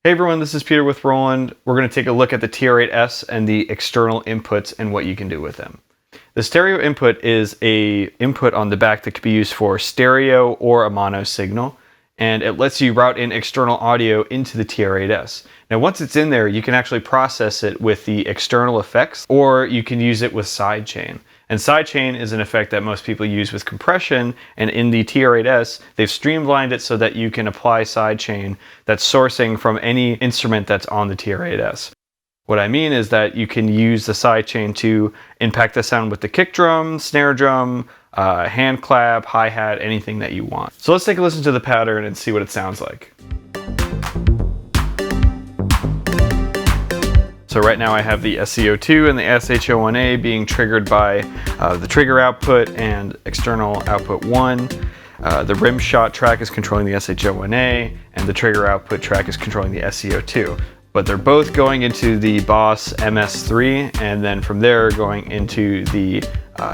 Hey everyone, this is Peter with Roland. We're going to take a look at the TR-8S and the external inputs and what you can do with them. The stereo input is an input on the back that could be used for stereo or a mono signal, and it lets you route in external audio into the TR-8S. Now once it's in there, you can actually process it with the external effects, or you can use it with Sidechain. And Sidechain is an effect that most people use with compression, and in the TR-8S, they've streamlined it so that you can apply Sidechain that's sourcing from any instrument that's on the TR-8S. What I mean is that you can use the Sidechain to impact the sound with the kick drum, snare drum, hand clap, hi-hat, anything that you want. So let's take a listen to the pattern and see what it sounds like. So right now I have the SCO2 and the SHO1A being triggered by the trigger output and external output 1. The rim shot track is controlling the SHO1A, and the trigger output track is controlling the SCO2. But they're both going into the Boss MS3, and then from there going into the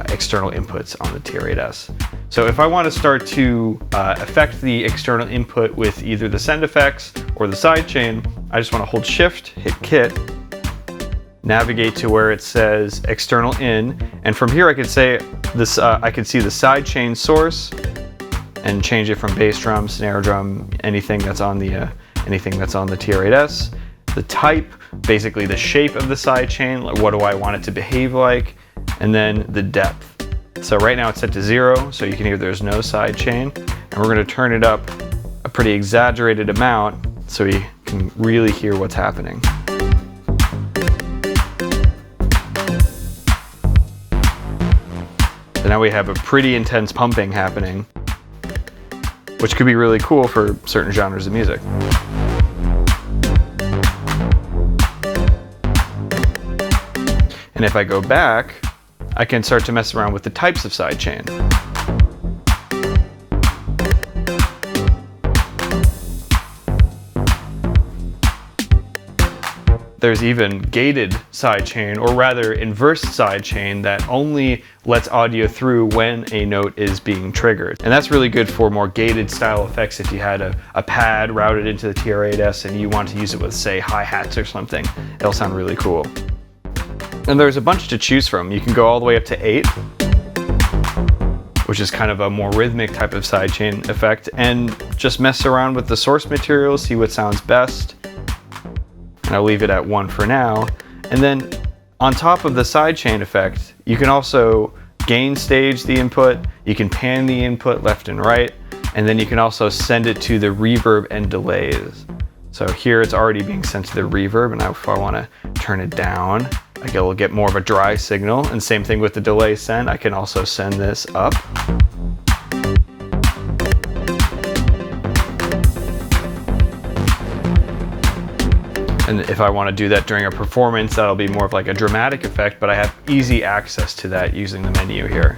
external inputs on the TR-8S. So if I want to start to affect the external input with either the send effects or the sidechain, I just want to hold shift, hit kit, navigate to where it says external in, and from here I could say this. I could see the sidechain source and change it from bass drum, snare drum, anything that's on the TR-8S. The type, basically the shape of the sidechain, like what do I want it to behave like, and then the depth. So right now it's set to 0, so you can hear there's no sidechain, and we're going to turn it up a pretty exaggerated amount so you can really hear what's happening. So now we have a pretty intense pumping happening, which could be really cool for certain genres of music. And if I go back, I can start to mess around with the types of sidechain. There's even gated sidechain, or rather inverse sidechain, that only lets audio through when a note is being triggered. And that's really good for more gated style effects if you had a pad routed into the TR-8S and you want to use it with, say, hi-hats or something. It'll sound really cool. And there's a bunch to choose from. You can go all the way up to 8, which is kind of a more rhythmic type of sidechain effect, and just mess around with the source material, see what sounds best. And I'll leave it at 1 for now. And then on top of the sidechain effect, you can also gain stage the input, you can pan the input left and right, and then you can also send it to the reverb and delays. So here it's already being sent to the reverb, and now if I want to turn it down, I will get more of a dry signal, and same thing with the delay send. I can also send this up. And if I want to do that during a performance, that'll be more of like a dramatic effect, but I have easy access to that using the menu here.